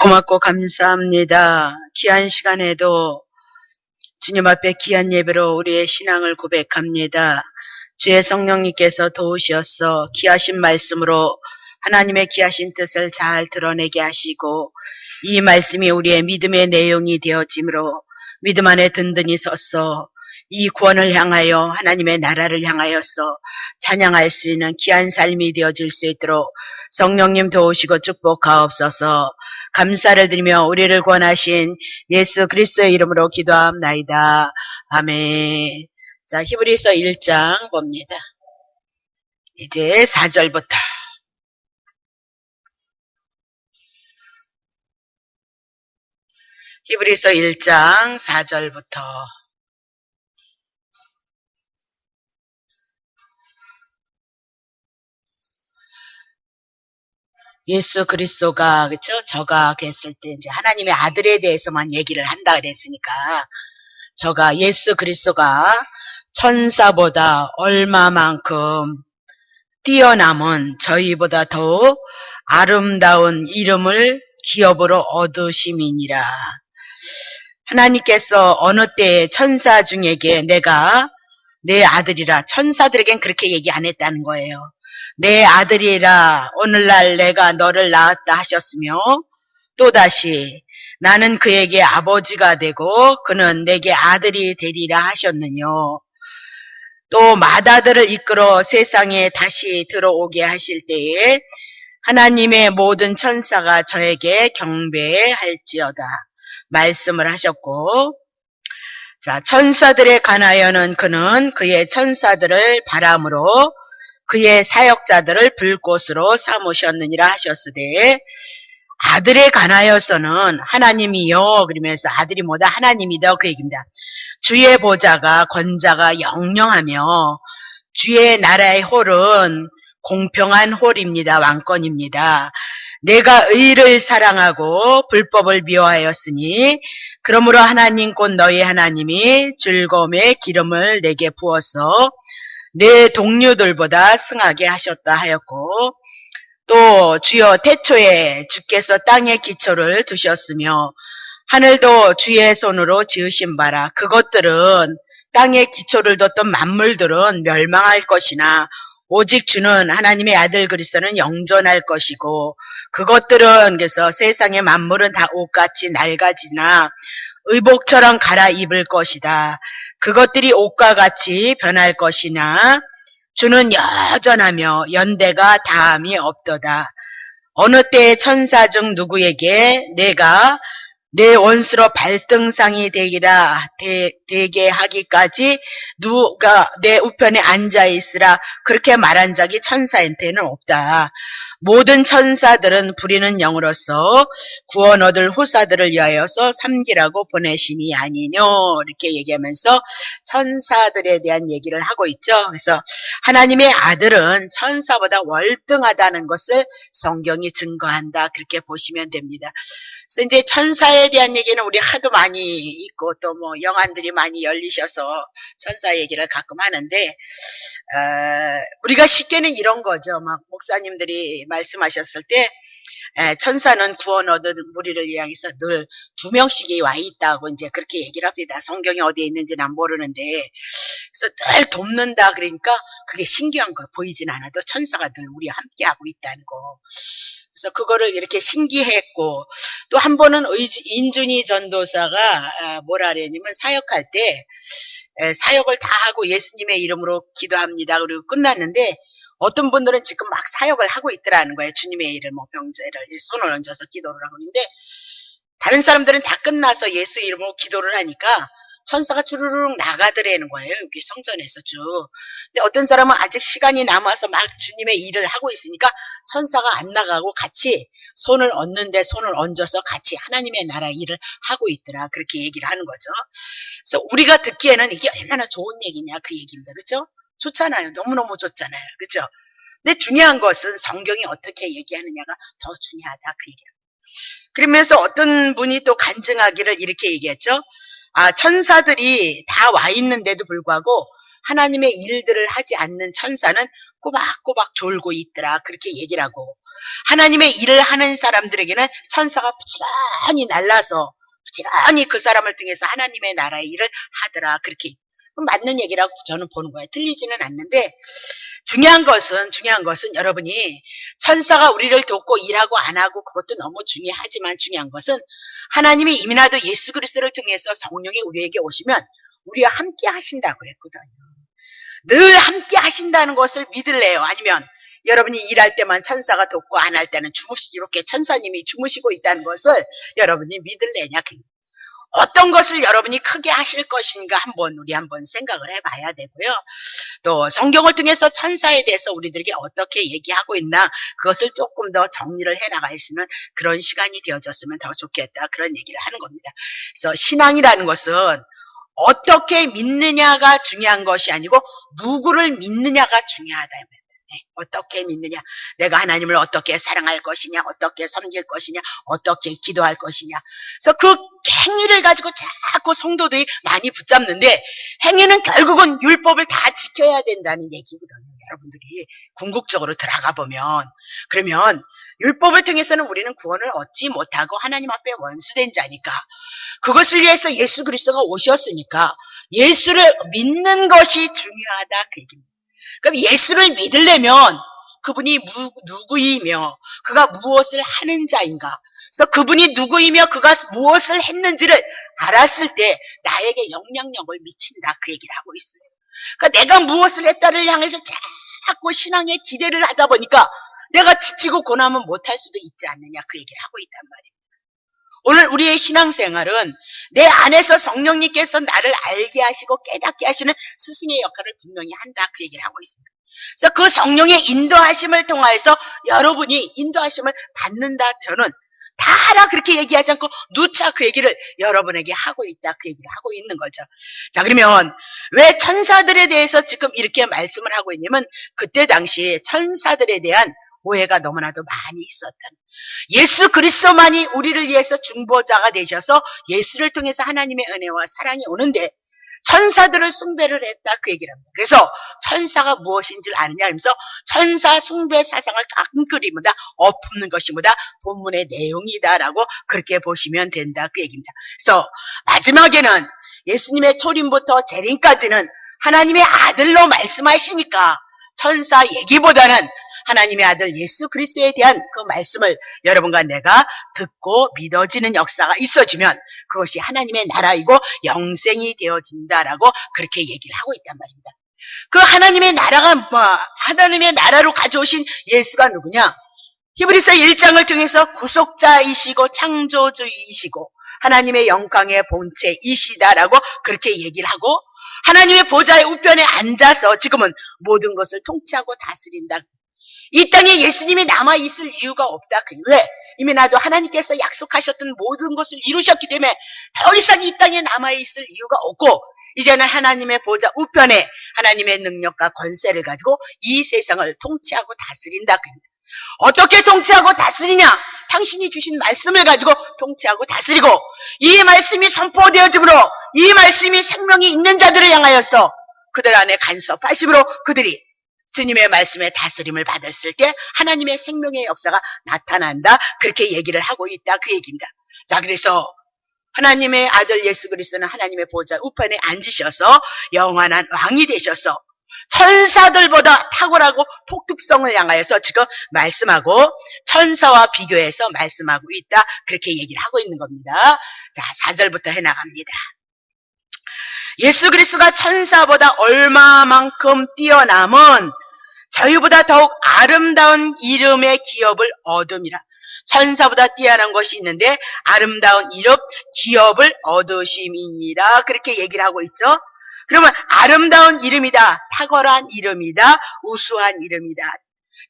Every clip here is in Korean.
고맙고 감사합니다. 귀한 시간에도 주님 앞에 귀한 예배로 우리의 신앙을 고백합니다. 주의 성령님께서 도우시어서 귀하신 말씀으로 하나님의 귀하신 뜻을 잘 드러내게 하시고 이 말씀이 우리의 믿음의 내용이 되어짐으로 믿음 안에 든든히 서서 이 구원을 향하여 하나님의 나라를 향하여서 찬양할 수 있는 귀한 삶이 되어질 수 있도록 성령님 도우시고 축복하옵소서. 감사를 드리며 우리를 구원하신 예수 그리스도의 이름으로 기도합나이다. 아멘. 자, 히브리서 1장 봅니다. 이제 4절부터. 히브리서 1장 4절부터. 예수 그리스도가 그렇죠? 저각했을 때 이제 하나님의 아들에 대해서만 얘기를 한다 그랬으니까 저가 예수 그리스도가 천사보다 얼마만큼 뛰어남은 저희보다 더욱 아름다운 이름을 기업으로 얻으심이니라. 하나님께서 어느 때에 천사 중에게 내가 내 아들이라, 천사들에겐 그렇게 얘기 안 했다는 거예요. 내 아들이라 오늘날 내가 너를 낳았다 하셨으며 또다시 나는 그에게 아버지가 되고 그는 내게 아들이 되리라 하셨느뇨. 또 맏아들을 이끌어 세상에 다시 들어오게 하실 때에 하나님의 모든 천사가 저에게 경배할지어다 말씀을 하셨고, 자, 천사들에 관하여는 그는 그의 천사들을 바람으로 그의 사역자들을 불꽃으로 삼으셨느니라 하셨으되, 아들에 관하여서는 하나님이요 그러면서 아들이 뭐다? 하나님이다 그 얘기입니다. 주의 보좌가 권자가 영영하며 주의 나라의 홀은 공평한 홀입니다. 왕권입니다. 내가 의를 사랑하고 불법을 미워하였으니 그러므로 하나님 곧 너희 하나님이 즐거움의 기름을 내게 부어서 내 동료들보다 승하게 하셨다 하였고, 또 주여 태초에 주께서 땅의 기초를 두셨으며 하늘도 주의 손으로 지으신 바라. 그것들은 땅의 기초를 뒀던 만물들은 멸망할 것이나 오직 주는 하나님의 아들 그리스도는 영존할 것이고, 그것들은 그래서 세상의 만물은 다 옷같이 낡아지나 의복처럼 갈아입을 것이다. 그것들이 옷과 같이 변할 것이나 주는 여전하며 연대가 다함이 없도다. 어느 때의 천사 중 누구에게 내가 내 원수로 발등상이 되게 하기까지 누가 내 우편에 앉아 있으라 그렇게 말한 적이 천사한테는 없다. 모든 천사들은 부리는 영으로서 구원 얻을 후사들을 위하여서 섬기라고 보내심이 아니뇨 이렇게 얘기하면서 천사들에 대한 얘기를 하고 있죠. 그래서 하나님의 아들은 천사보다 월등하다는 것을 성경이 증거한다 그렇게 보시면 됩니다. 그래서 이제 천사에 대한 얘기는 우리 하도 많이 있고 또 뭐 영안들이 많이 열리셔서 천사 얘기를 가끔 하는데, 우리가 쉽게는 이런 거죠. 막 목사님들이 말씀하셨을 때 천사는 구원 얻은 무리를 향해서 늘 2명씩이 와 있다고 이제 그렇게 얘기를 합니다. 성경이 어디에 있는지 난 모르는데, 그래서 늘 돕는다 그러니까 그게 신기한 거예요. 보이진 않아도 천사가 늘 우리와 함께 하고 있다는 거. 그래서 그거를 이렇게 신기했고, 또 한 번은 인준이 전도사가 뭐라 그랬냐면 사역할 때 사역을 다 하고 예수님의 이름으로 기도합니다 그리고 끝났는데, 어떤 분들은 지금 막 사역을 하고 있더라는 거예요. 주님의 이름, 병자를 손을 얹어서 기도를 하고 있는데, 다른 사람들은 다 끝나서 예수 이름으로 기도를 하니까 천사가 주르륵 나가더라는 거예요. 여기 성전에서 쭉. 근데 어떤 사람은 아직 시간이 남아서 막 주님의 일을 하고 있으니까 천사가 안 나가고 같이 손을 얹는데 손을 얹어서 같이 하나님의 나라 일을 하고 있더라. 그렇게 얘기를 하는 거죠. 그래서 우리가 듣기에는 이게 얼마나 좋은 얘기냐 그 얘기입니다. 그렇죠? 좋잖아요. 너무너무 좋잖아요. 그렇죠? 근데 중요한 것은 성경이 어떻게 얘기하느냐가 더 중요하다 그 얘기예요. 그러면서 어떤 분이 또 간증하기를 이렇게 얘기했죠. 천사들이 다 와 있는데도 불구하고 하나님의 일들을 하지 않는 천사는 꼬박꼬박 졸고 있더라. 그렇게 얘기를 하고, 하나님의 일을 하는 사람들에게는 천사가 부지런히 날라서 부지런히 그 사람을 통해서 하나님의 나라의 일을 하더라. 그렇게 맞는 얘기라고 저는 보는 거예요. 틀리지는 않는데, 중요한 것은 여러분이 천사가 우리를 돕고 일하고 안 하고 그것도 너무 중요하지만, 중요한 것은 하나님이 이미나도 예수 그리스도를 통해서 성령이 우리에게 오시면 우리와 함께 하신다고 그랬거든요. 늘 함께 하신다는 것을 믿을래요? 아니면 여러분이 일할 때만 천사가 돕고 안 할 때는 이렇게 천사님이 주무시고 있다는 것을 여러분이 믿을래냐? 어떤 것을 여러분이 크게 하실 것인가 우리 한번 생각을 해봐야 되고요. 또 성경을 통해서 천사에 대해서 우리들에게 어떻게 얘기하고 있나, 그것을 조금 더 정리를 해나가있으면 그런 시간이 되어졌으면 더 좋겠다, 그런 얘기를 하는 겁니다. 그래서 신앙이라는 것은 어떻게 믿느냐가 중요한 것이 아니고 누구를 믿느냐가 중요하다. 어떻게 믿느냐, 내가 하나님을 어떻게 사랑할 것이냐, 어떻게 섬길 것이냐, 어떻게 기도할 것이냐. 그래서 그 행위를 가지고 자꾸 성도들이 많이 붙잡는데, 행위는 결국은 율법을 다 지켜야 된다는 얘기거든요. 여러분들이 궁극적으로 들어가 보면, 그러면 율법을 통해서는 우리는 구원을 얻지 못하고 하나님 앞에 원수된 자니까, 그것을 위해서 예수 그리스도가 오셨으니까 예수를 믿는 것이 중요하다, 그 얘기입니다. 그럼 예수를 믿으려면 그분이 누구이며 그가 무엇을 하는 자인가, 그래서 그분이 누구이며 그가 무엇을 했는지를 알았을 때 나에게 영향력을 미친다, 그 얘기를 하고 있어요. 그러니까 내가 무엇을 했다를 향해서 자꾸 신앙에 기대를 하다 보니까 내가 지치고 고나면 못할 수도 있지 않느냐, 그 얘기를 하고 있단 말입니다. 오늘 우리의 신앙생활은 내 안에서 성령님께서 나를 알게 하시고 깨닫게 하시는 스승의 역할을 분명히 한다, 그 얘기를 하고 있습니다. 그래서 그 성령의 인도하심을 통하여서 여러분이 인도하심을 받는다. 저는 다 하라 그렇게 얘기하지 않고 누차 그 얘기를 여러분에게 하고 있다, 그 얘기를 하고 있는 거죠. 자, 그러면 왜 천사들에 대해서 지금 이렇게 말씀을 하고 있냐면, 그때 당시 천사들에 대한 오해가 너무나도 많이 있었다는, 예수 그리스도만이 우리를 위해서 중보자가 되셔서 예수를 통해서 하나님의 은혜와 사랑이 오는데 천사들을 숭배를 했다, 그 얘기를 합니다. 그래서 천사가 무엇인지를 아느냐 하면서 천사 숭배 사상을 깡그리보다 엎는 것이 뭐다? 본문의 내용이다라고 그렇게 보시면 된다, 그 얘기입니다. 그래서 마지막에는 예수님의 초림부터 재림까지는 하나님의 아들로 말씀하시니까 천사 얘기보다는 하나님의 아들 예수 그리스도에 대한 그 말씀을 여러분과 내가 듣고 믿어지는 역사가 있어지면 그것이 하나님의 나라이고 영생이 되어진다라고 그렇게 얘기를 하고 있단 말입니다. 그 하나님의 나라가 하나님의 나라로 가져오신 예수가 누구냐? 히브리서 1장을 통해서 구속자이시고 창조주이시고 하나님의 영광의 본체이시다라고 그렇게 얘기를 하고, 하나님의 보좌의 우편에 앉아서 지금은 모든 것을 통치하고 다스린다. 이 땅에 예수님이 남아있을 이유가 없다. 왜? 이미 나도 하나님께서 약속하셨던 모든 것을 이루셨기 때문에 더 이상 이 땅에 남아있을 이유가 없고, 이제는 하나님의 보좌 우편에 하나님의 능력과 권세를 가지고 이 세상을 통치하고 다스린다. 어떻게 통치하고 다스리냐? 당신이 주신 말씀을 가지고 통치하고 다스리고, 이 말씀이 선포되어짐으로 이 말씀이 생명이 있는 자들을 향하여서 그들 안에 간섭하심으로 그들이 주님의 말씀에 다스림을 받았을 때 하나님의 생명의 역사가 나타난다, 그렇게 얘기를 하고 있다, 그 얘기입니다. 자, 그래서 하나님의 아들 예수 그리스도는 하나님의 보좌 우편에 앉으셔서 영원한 왕이 되셔서 천사들보다 탁월하고 폭특성을 향하여서 지금 말씀하고 천사와 비교해서 말씀하고 있다, 그렇게 얘기를 하고 있는 겁니다. 자, 4절부터 해나갑니다. 예수 그리스도가 천사보다 얼마만큼 뛰어남은 저희보다 더욱 아름다운 이름의 기업을 얻음이라. 천사보다 뛰어난 것이 있는데 아름다운 이름, 기업을 얻으심이니라, 그렇게 얘기를 하고 있죠. 그러면 아름다운 이름이다, 탁월한 이름이다, 우수한 이름이다.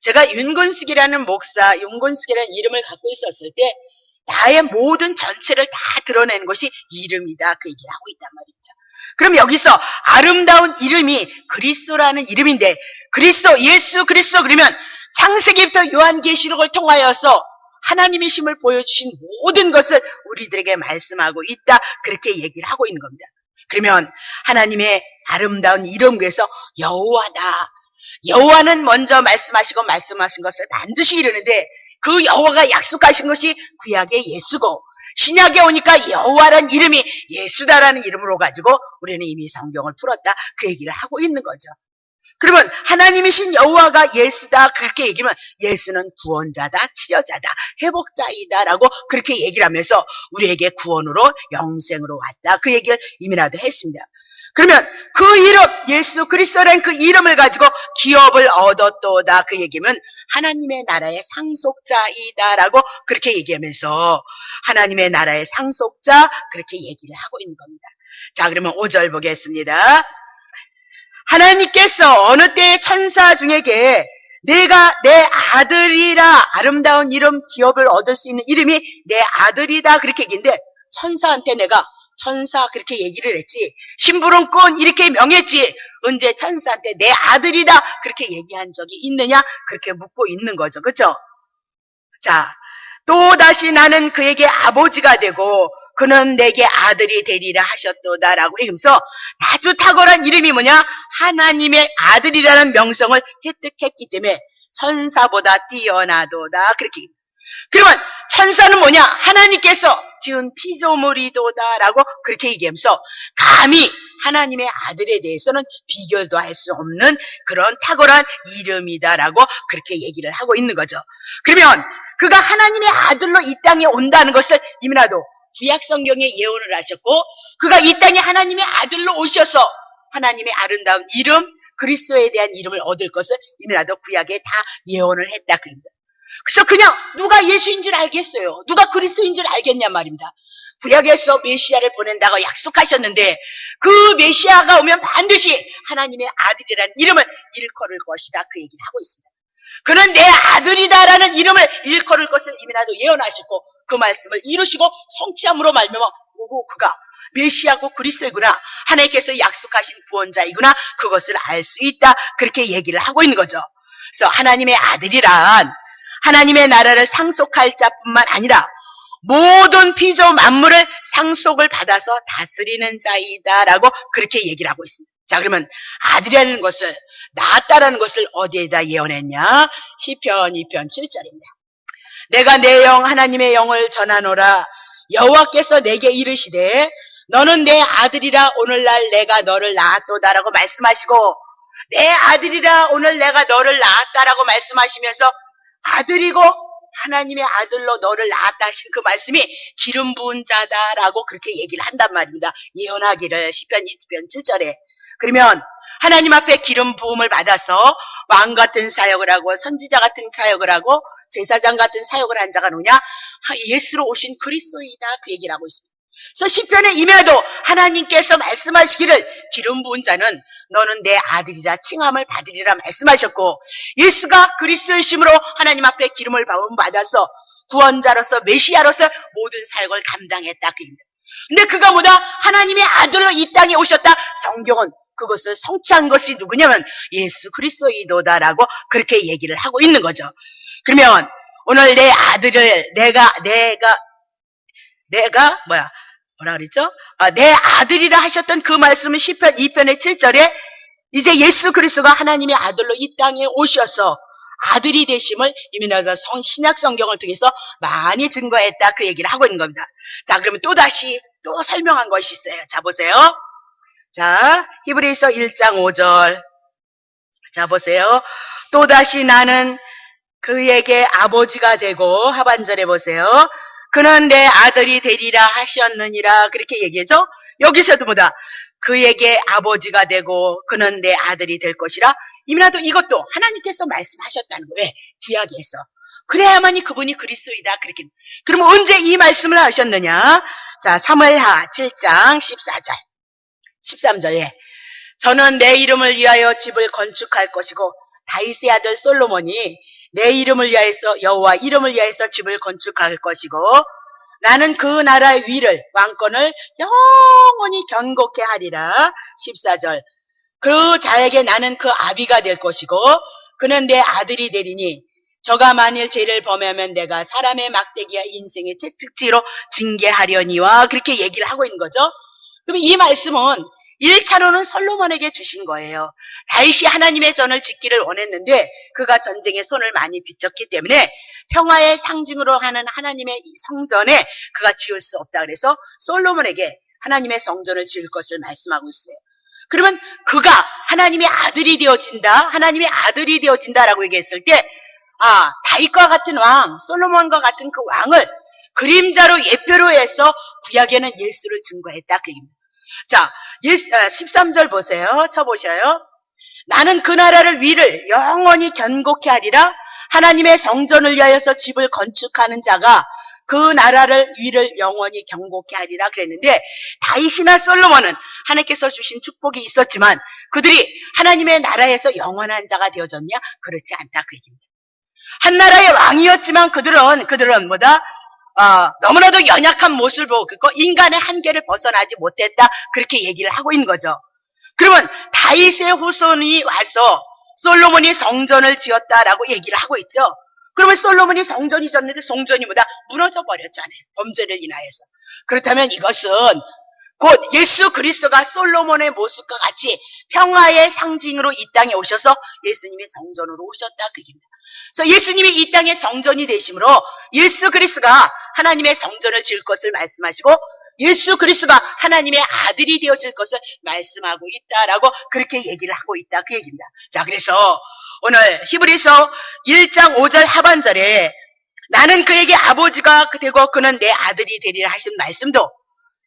제가 윤건숙이라는 이름을 갖고 있었을 때 나의 모든 전체를 다 드러내는 것이 이름이다, 그 얘기를 하고 있단 말입니다. 그럼 여기서 아름다운 이름이 그리스도라는 이름인데, 예수 그리스도 그러면 창세기부터 요한계시록을 통하여서 하나님이심을 보여주신 모든 것을 우리들에게 말씀하고 있다, 그렇게 얘기를 하고 있는 겁니다. 그러면 하나님의 아름다운 이름 위에서 여호와다, 여호와는 먼저 말씀하신 것을 반드시 이루는데 그 여호와가 약속하신 것이 구약의 예수고 신약에 오니까 여호와라는 이름이 예수다라는 이름으로 가지고 우리는 이미 성경을 풀었다 그 얘기를 하고 있는 거죠. 그러면 하나님이신 여호와가 예수다 그렇게 얘기하면 예수는 구원자다, 치료자다, 회복자이다라고 그렇게 얘기를 하면서 우리에게 구원으로 영생으로 왔다 그 얘기를 이미라도 했습니다. 그러면 그 이름 예수 그리스도라는 그 이름을 가지고 기업을 얻었도다 그 얘기면 하나님의 나라의 상속자이다라고 그렇게 얘기하면서 하나님의 나라의 상속자 그렇게 얘기를 하고 있는 겁니다. 자, 그러면 5절 보겠습니다. 하나님께서 어느 때에 천사 중에게 내가 내 아들이라 아름다운 이름 기업을 얻을 수 있는 이름이 내 아들이다 그렇게 얘기했는데 천사한테 내가 천사 그렇게 얘기를 했지 심부름꾼 이렇게 명했지 언제 천사한테 내 아들이다 그렇게 얘기한 적이 있느냐 그렇게 묻고 있는 거죠. 그렇죠? 자, 또다시 나는 그에게 아버지가 되고 그는 내게 아들이 되리라 하셨도다라고 얘기하면서 아주 탁월한 이름이 뭐냐? 하나님의 아들이라는 명성을 획득했기 때문에 천사보다 뛰어나도다 그렇게. 그러면 천사는 뭐냐? 하나님께서 지은 피조물이도다라고 그렇게 얘기하면서 감히 하나님의 아들에 대해서는 비교도 할 수 없는 그런 탁월한 이름이다라고 그렇게 얘기를 하고 있는 거죠. 그러면 그가 하나님의 아들로 이 땅에 온다는 것을 이미라도 구약 성경에 예언을 하셨고 그가 이 땅에 하나님의 아들로 오셔서 하나님의 아름다운 이름 그리스도에 대한 이름을 얻을 것을 이미라도 구약에 다 예언을 했다 그입니다. 그래서 그냥 누가 예수인 줄 알겠어요. 누가 그리스도인 줄 알겠냐 말입니다. 구약에서 메시아를 보낸다고 약속하셨는데 그 메시아가 오면 반드시 하나님의 아들이라는 이름을 일컬을 것이다 그 얘기를 하고 있습니다. 그는 내 아들이다라는 이름을 일컬을 것을 이미라도 예언하셨고 그 말씀을 이루시고 성취함으로 말미암아 오고 그가 메시아고 그리스도이구나 하나님께서 약속하신 구원자이구나 그것을 알 수 있다 그렇게 얘기를 하고 있는 거죠. 그래서 하나님의 아들이란 하나님의 나라를 상속할 자뿐만 아니라 모든 피조 만물을 상속을 받아서 다스리는 자이다라고 그렇게 얘기를 하고 있습니다. 자, 그러면 아들이라는 것을 낳았다라는 것을 어디에다 예언했냐? 시편 2편 7절입니다. 내가 내 영 하나님의 영을 전하노라 여호와께서 내게 이르시되 너는 내 아들이라 오늘날 내가 너를 낳았도다라고 말씀하시고 내 아들이라 오늘 내가 너를 낳았다라고 말씀하시면서 아들이고 하나님의 아들로 너를 낳았다 하신 그 말씀이 기름 부은 자다라고 그렇게 얘기를 한단 말입니다. 예언하기를 시편 2편 7절에. 그러면 하나님 앞에 기름 부음을 받아서 왕 같은 사역을 하고 선지자 같은 사역을 하고 제사장 같은 사역을 한 자가 누구냐? 예수로 오신 그리스도이다 그 얘기를 하고 있습니다. 그래서 시편에 임해도 하나님께서 말씀하시기를 기름 부은 자는 너는 내 아들이라 칭함을 받으리라 말씀하셨고 예수가 그리스도이심으로 하나님 앞에 기름을 받아서 구원자로서 메시아로서 모든 사역을 감당했다 그 얘기입니다. 근데 그가 뭐다? 하나님의 아들로 이 땅에 오셨다. 성경은 그것을 성취한 것이 누구냐면 예수 그리스도이도다라고 그렇게 얘기를 하고 있는 거죠. 그러면 오늘 내 아들을 뭐라 그랬죠? 내 아들이라 하셨던 그 말씀은 시편 2편의 7절에 이제 예수 그리스도가 하나님의 아들로 이 땅에 오셔서 아들이 되심을 이미나다 신약 성경을 통해서 많이 증거했다 그 얘기를 하고 있는 겁니다. 자, 그러면 또다시 또 설명한 것이 있어요. 자, 보세요. 자, 히브리서 1장 5절. 자, 보세요. 또다시 나는 그에게 아버지가 되고 하반절에 보세요. 그는 내 아들이 되리라 하셨느니라 그렇게 얘기하죠. 여기서도 뭐다? 그에게 아버지가 되고 그는 내 아들이 될 것이라 이미라도 이것도 하나님께서 말씀하셨다는 거예요. 구약에서. 그래야만이 그분이 그리스도이다 그렇게. 그러면 언제 이 말씀을 하셨느냐? 자, 사무엘하 7장 14절 13절에 저는 내 이름을 위하여 집을 건축할 것이고 다윗의 아들 솔로몬이 내 이름을 위하여서 여호와 이름을 위하여서 집을 건축할 것이고 나는 그 나라의 위를 왕권을 영원히 견고케 하리라. 14절 그 자에게 나는 그 아비가 될 것이고 그는 내 아들이 되리니 저가 만일 죄를 범하면 내가 사람의 막대기와 인생의 채찍질로 징계하려니와 그렇게 얘기를 하고 있는 거죠. 그럼 이 말씀은 1차로는 솔로몬에게 주신 거예요. 다윗이 하나님의 전을 짓기를 원했는데 그가 전쟁에 손을 많이 빚었기 때문에 평화의 상징으로 하는 하나님의 성전에 그가 지을 수 없다 그래서 솔로몬에게 하나님의 성전을 지을 것을 말씀하고 있어요. 그러면 그가 하나님의 아들이 되어진다라고 얘기했을 때 다윗과 같은 왕, 솔로몬과 같은 그 왕을 그림자로 예표로 해서 구약에는 예수를 증거했다 그 얘기입니다. 자, 13절 보세요. 쳐보셔요. 나는 그 나라를 위를 영원히 견고케 하리라. 하나님의 성전을 위하여서 집을 건축하는 자가 그 나라를 위를 영원히 견고케 하리라 그랬는데 다윗이나 솔로몬은 하나님께서 주신 축복이 있었지만 그들이 하나님의 나라에서 영원한 자가 되어졌냐? 그렇지 않다 그 얘기입니다. 한 나라의 왕이었지만 그들은 뭐다? 너무나도 연약한 모습을 보고 인간의 한계를 벗어나지 못했다 그렇게 얘기를 하고 있는 거죠. 그러면 다윗의 후손이 와서 솔로몬이 성전을 지었다라고 얘기를 하고 있죠. 그러면 솔로몬이 성전이 졌는데 성전이 뭐다? 무너져 버렸잖아요. 범죄를 인하여서. 그렇다면 이것은 곧 예수 그리스도가 솔로몬의 모습과 같이 평화의 상징으로 이 땅에 오셔서 예수님이 성전으로 오셨다 그 얘기입니다. 그래서 예수님이 이 땅의 성전이 되심으로 예수 그리스도가 하나님의 성전을 지을 것을 말씀하시고 예수 그리스도가 하나님의 아들이 되어질 것을 말씀하고 있다라고 그렇게 얘기를 하고 있다 그 얘기입니다. 자, 그래서 오늘 히브리서 1장 5절 하반절에 나는 그에게 아버지가 되고 그는 내 아들이 되리라 하신 말씀도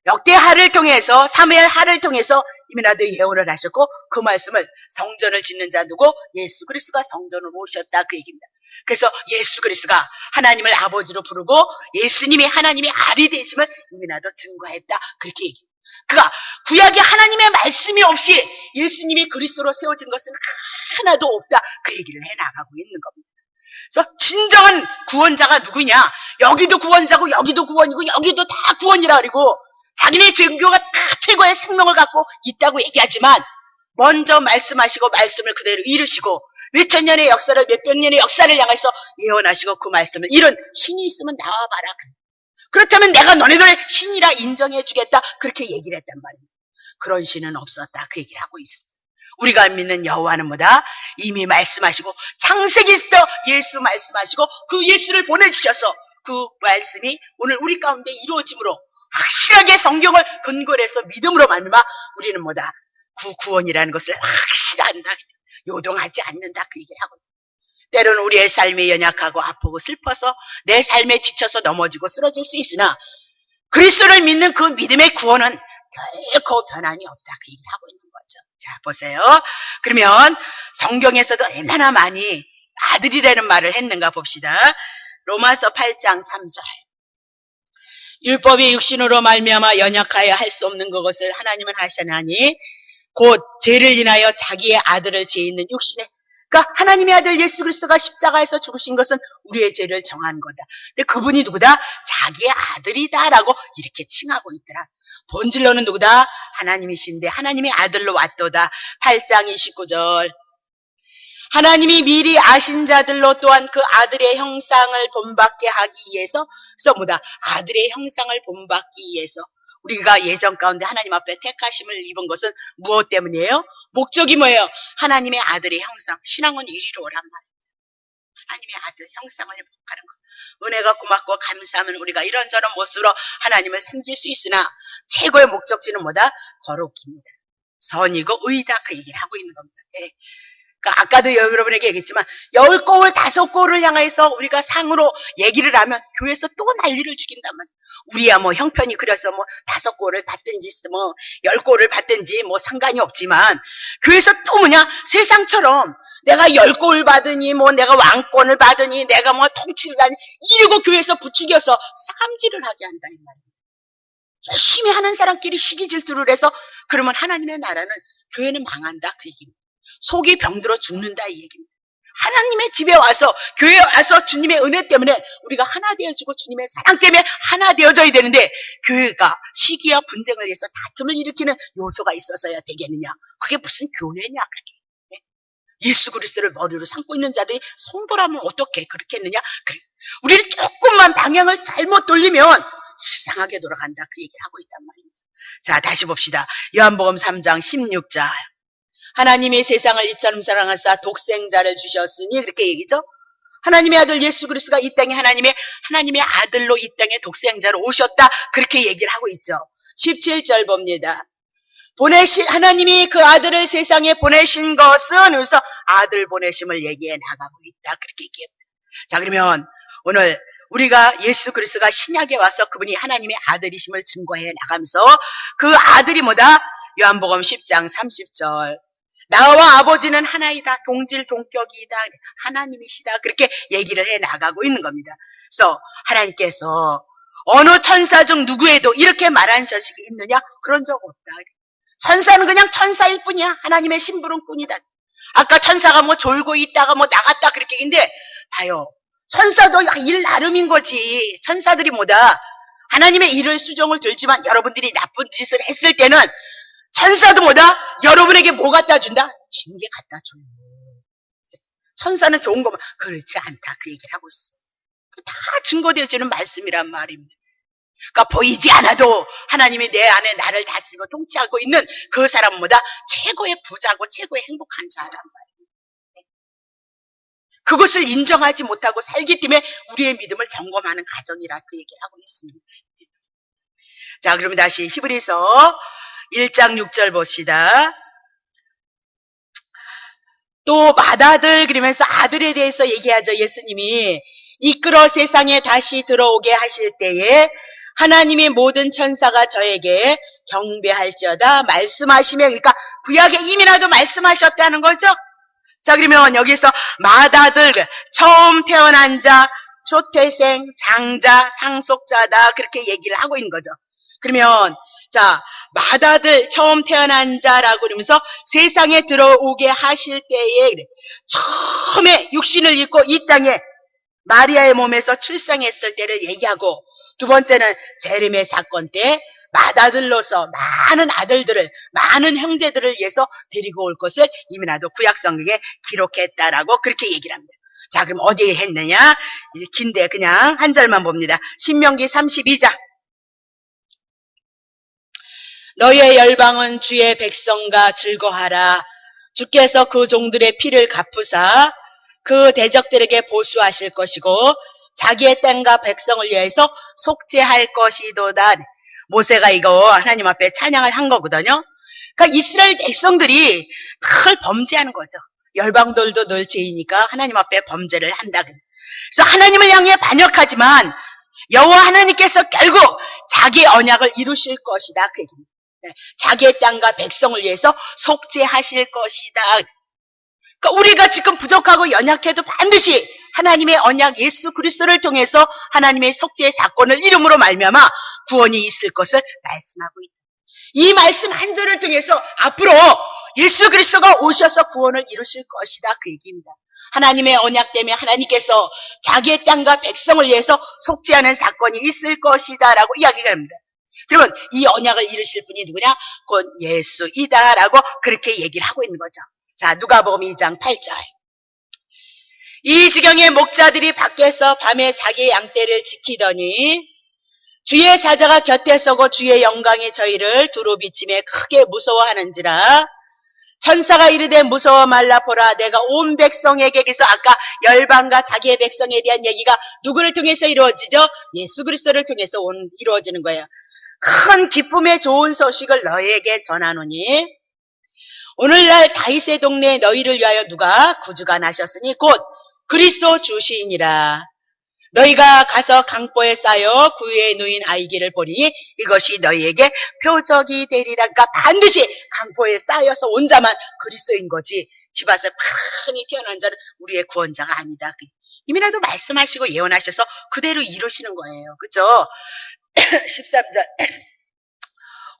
역대 하를 통해서 사무엘 하를 통해서 이미나도 예언을 하셨고 그 말씀을 성전을 짓는 자 누구? 예수 그리스도가 성전으로 오셨다 그 얘기입니다. 그래서 예수 그리스도가 하나님을 아버지로 부르고 예수님이 하나님의 아들이 되심을 이미나도 증거했다 그렇게 얘기합니다. 그가 구약에 하나님의 말씀이 없이 예수님이 그리스도로 세워진 것은 하나도 없다 그 얘기를 해나가고 있는 겁니다. 그래서 진정한 구원자가 누구냐? 여기도 구원자고 여기도 구원이고 여기도 다 구원이라 그리고 자기네 종교가 다 최고의 생명을 갖고 있다고 얘기하지만 먼저 말씀하시고 말씀을 그대로 이루시고 몇천 년의 역사를 몇백 년의 역사를 향해서 예언하시고 그 말씀을 이런 신이 있으면 나와봐라. 그렇다면 내가 너네들의 신이라 인정해 주겠다 그렇게 얘기를 했단 말입니다. 그런 신은 없었다 그 얘기를 하고 있습니다. 우리가 믿는 여호와는 뭐다? 이미 말씀하시고 창세기부터 예수 말씀하시고 그 예수를 보내주셔서 그 말씀이 오늘 우리 가운데 이루어짐으로 확실하게 성경을 근거로 해서 믿음으로 말미암아 우리는 뭐다? 구원이라는 것을 확실한다. 요동하지 않는다 그 얘기를 하고 있다. 때로는 우리의 삶이 연약하고 아프고 슬퍼서 내 삶에 지쳐서 넘어지고 쓰러질 수 있으나 그리스도를 믿는 그 믿음의 구원은 결코 변함이 없다 그 얘기를 하고 있는 거죠. 자, 보세요. 그러면 성경에서도 얼마나 많이 아들이라는 말을 했는가 봅시다. 로마서 8장 3절. 율법이 육신으로 말미암아 연약하여 할 수 없는 그것을 하나님은 하시나니 곧 죄를 인하여 자기의 아들을 죄 있는 육신에 그러니까 하나님의 아들 예수 그리스도가 십자가에서 죽으신 것은 우리의 죄를 정한 거다. 근데 그분이 누구다? 자기의 아들이다라고 이렇게 칭하고 있더라. 본질로는 누구다? 하나님이신데 하나님의 아들로 왔도다. 8장 29절. 하나님이 미리 아신 자들로 또한 그 아들의 형상을 본받게 하기 위해서 그래서 뭐다? 아들의 형상을 본받기 위해서 우리가 예전 가운데 하나님 앞에 택하심을 입은 것은 무엇 때문이에요? 목적이 뭐예요? 하나님의 아들의 형상. 신앙은 이리로 오란 말이에요. 하나님의 아들 형상을 회복하는 것. 은혜가 고맙고 감사하면 우리가 이런저런 모습으로 하나님을 섬길 수 있으나 최고의 목적지는 뭐다? 거룩입니다. 선이고 의다 그 얘기를 하고 있는 겁니다. 예. 그러니까 아까도 여러분에게 얘기했지만 10골 5골을 향해서 우리가 상으로 얘기를 하면 교회에서 또 난리를 죽인단 말이에요. 우리야 뭐 형편이 그래서 뭐 5골을 받든지 뭐 10골을 받든지 뭐 상관이 없지만 교회에서 또 뭐냐 세상처럼 내가 10골 받으니 뭐 내가 왕권을 받으니 내가 뭐 통치를 하니 이러고 교회에서 부추겨서 싸움질을 하게 한다 이 말이에요. 열심히 하는 사람끼리 시기 질투를 해서 그러면 하나님의 나라는 교회는 망한다 그 얘기입니다. 속이 병들어 죽는다 이 얘기입니다. 하나님의 집에 와서 교회에 와서 주님의 은혜 때문에 우리가 하나 되어지고 주님의 사랑 때문에 하나 되어져야 되는데 교회가 시기와 분쟁을 해서 다툼을 일으키는 요소가 있어서야 되겠느냐. 그게 무슨 교회냐 그게. 예수 그리스도를 머리로 삼고 있는 자들이 성도라면 어떻게 그렇게 했느냐. 그래. 우리는 조금만 방향을 잘못 돌리면 이상하게 돌아간다. 그 얘기를 하고 있단 말입니다. 자, 다시 봅시다. 요한복음 3장 16절. 하나님이 세상을 이처럼 사랑하사 독생자를 주셨으니 그렇게 얘기죠. 하나님의 아들 예수 그리스도가 이 땅에 하나님의 아들로 이 땅에 독생자로 오셨다. 그렇게 얘기를 하고 있죠. 17절 봅니다. 하나님이 그 아들을 세상에 보내신 것은 그래서 아들 보내심을 얘기해 나가고 있다. 그렇게 얘기합니다. 자, 그러면 오늘 우리가 예수 그리스도가 신약에 와서 그분이 하나님의 아들이심을 증거해 나가면서 그 아들이 뭐다? 요한복음 10장 30절. 나와 아버지는 하나이다. 동질 동격이다. 하나님이시다. 그렇게 얘기를 해 나가고 있는 겁니다. 그래서 하나님께서 어느 천사 중 누구에도 이렇게 말한 자식이 있느냐? 그런 적 없다. 천사는 그냥 천사일 뿐이야. 하나님의 심부름꾼이다. 아까 천사가 뭐 졸고 있다가 뭐 나갔다 그렇게 얘기인데 봐요. 천사도 일 나름인 거지. 천사들이 뭐다? 하나님의 일을 수종을 들지만 여러분들이 나쁜 짓을 했을 때는 천사도 뭐다? 여러분에게 뭐 갖다 준다? 징계 갖다 줘요. 천사는 좋은 거만 그렇지 않다. 그 얘기를 하고 있어요. 다 증거되어지는 말씀이란 말입니다. 그러니까 보이지 않아도 하나님이 내 안에 나를 다스리고 통치하고 있는 그 사람보다 최고의 부자고 최고의 행복한 자란 말이에요. 그것을 인정하지 못하고 살기 때문에 우리의 믿음을 점검하는 과정이라 그 얘기를 하고 있습니다. 자, 그러면 다시 히브리서 1장 6절 봅시다. 또 맏아들 그러면서 아들에 대해서 얘기하죠. 예수님이 이끌어 세상에 다시 들어오게 하실 때에 하나님의 모든 천사가 저에게 경배할지어다 말씀하시며, 그러니까 구약에 이미라도 말씀하셨다는 거죠. 자, 그러면 여기서 맏아들, 처음 태어난 자, 초태생, 장자, 상속자다 그렇게 얘기를 하고 있는 거죠. 그러면 자, 맏아들 처음 태어난 자라고 그러면서 세상에 들어오게 하실 때에 처음에 육신을 입고 이 땅에 마리아의 몸에서 출생했을 때를 얘기하고, 두 번째는 재림의 사건 때 맏아들로서 많은 아들들을, 많은 형제들을 위해서 데리고 올 것을 이미나도 구약성경에 기록했다라고 그렇게 얘기를 합니다. 자, 그럼 어디에 했느냐? 긴데 그냥 한 절만 봅니다. 신명기 32장. 너희의 열방은 주의 백성과 즐거하라. 주께서 그 종들의 피를 갚으사 그 대적들에게 보수하실 것이고 자기의 땅과 백성을 위해서 속죄할 것이도다. 모세가 이거 하나님 앞에 찬양을 한 거거든요. 그러니까 이스라엘 백성들이 늘 범죄하는 거죠. 열방들도 늘 죄이니까 하나님 앞에 범죄를 한다. 그래서 하나님을 향해 반역하지만 여호와 하나님께서 결국 자기의 언약을 이루실 것이다. 그 얘기입니다. 자기의 땅과 백성을 위해서 속죄하실 것이다. 그러니까 우리가 지금 부족하고 연약해도 반드시 하나님의 언약 예수 그리스도를 통해서 하나님의 속죄의 사건을 이름으로 말미암아 구원이 있을 것을 말씀하고 있다. 이 말씀 한 절을 통해서 앞으로 예수 그리스도가 오셔서 구원을 이루실 것이다. 그 얘기입니다. 하나님의 언약 때문에 하나님께서 자기의 땅과 백성을 위해서 속죄하는 사건이 있을 것이다 라고 이야기가 합니다. 그러면 이 언약을 이루실 분이 누구냐? 곧 예수이다라고 그렇게 얘기를 하고 있는 거죠. 자, 누가복음 2장 8절. 이 지경의 목자들이 밖에서 밤에 자기의 양떼를 지키더니 주의 사자가 곁에 서고 주의 영광이 저희를 두루 비치며 크게 무서워하는지라. 천사가 이르되 무서워 말라. 보라 내가 온 백성에게, 그래서 아까 열방과 자기의 백성에 대한 얘기가 누구를 통해서 이루어지죠? 예수 그리스도를 통해서 이루어지는 거예요. 큰 기쁨의 좋은 소식을 너희에게 전하노니 오늘날 다윗의 동네에 너희를 위하여 누가 구주가 나셨으니 곧 그리스도 주시니라. 너희가 가서 강보에 쌓여 구유에 누인 아이기를 보리니 이것이 너희에게 표적이 되리라. 그러니까 반드시 강보에 쌓여서 온 자만 그리스도인 거지, 집안에서 파란히 태어난 자는 우리의 구원자가 아니다. 이미라도 말씀하시고 예언하셔서 그대로 이루시는 거예요. 그렇죠? 13절.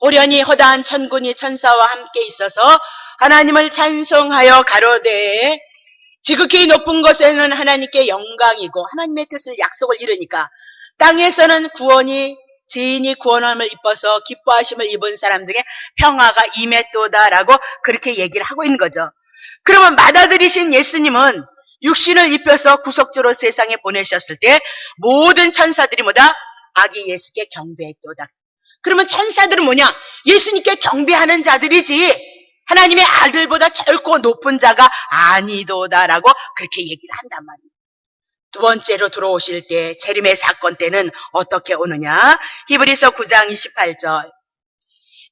오련히 허다한 천군이 천사와 함께 있어서 하나님을 찬송하여 가로되, 지극히 높은 곳에는 하나님께 영광이고, 하나님의 뜻을 약속을 이루니까 땅에서는 죄인이 구원함을 입어서 기뻐하심을 입은 사람 중에 평화가 임했도다라고 그렇게 얘기를 하고 있는 거죠. 그러면 맏아들이신 예수님은 육신을 입혀서 구속주로 세상에 보내셨을 때 모든 천사들이 뭐다? 아기 예수께 경배했도다. 그러면 천사들은 뭐냐? 예수님께 경배하는 자들이지 하나님의 아들보다 결코 높은 자가 아니도다라고 그렇게 얘기를 한단 말이에요. 두 번째로 들어오실 때 재림의 사건 때는 어떻게 오느냐? 히브리서 9장 28절.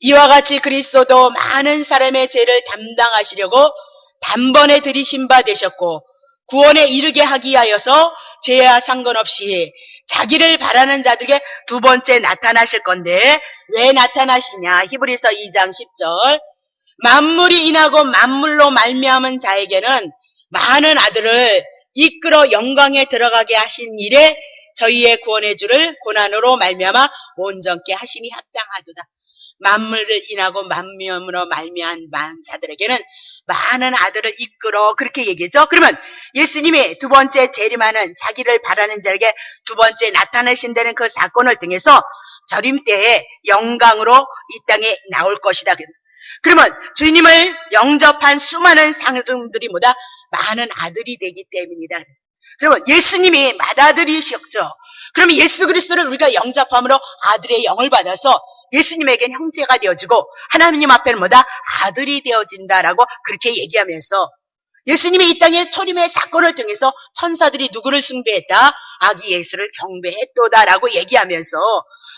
이와 같이 그리스도도 많은 사람의 죄를 담당하시려고 단번에 들이신 바 되셨고 구원에 이르게 하기 위하여서 죄와 상관없이 자기를 바라는 자들에게 두 번째 나타나실 건데 왜 나타나시냐? 히브리서 2장 10절. 만물이 인하고 만물로 말미암은 자에게는 많은 아들을 이끌어 영광에 들어가게 하신 일에 저희의 구원의 주를 고난으로 말미암아 온전케 하심이 합당하도다. 만물을 인하고 만명으로 말미암은 자들에게는 많은 아들을 이끌어 그렇게 얘기했죠. 그러면 예수님이 두 번째 재림하는 자기를 바라는 자에게 두 번째 나타나신다는 그 사건을 통해서 재림 때에 영광으로 이 땅에 나올 것이다. 그러면 주님을 영접한 수많은 상들이 뭐다? 많은 아들이 되기 때문이다. 그러면 예수님이 맏아들이셨죠. 그러면 예수 그리스도를 우리가 영접함으로 아들의 영을 받아서 예수님에겐 형제가 되어지고 하나님 앞에는 뭐다? 아들이 되어진다라고 그렇게 얘기하면서 예수님이 이 땅에 초림의 사건을 통해서 천사들이 누구를 숭배했다? 아기 예수를 경배했도다라고 얘기하면서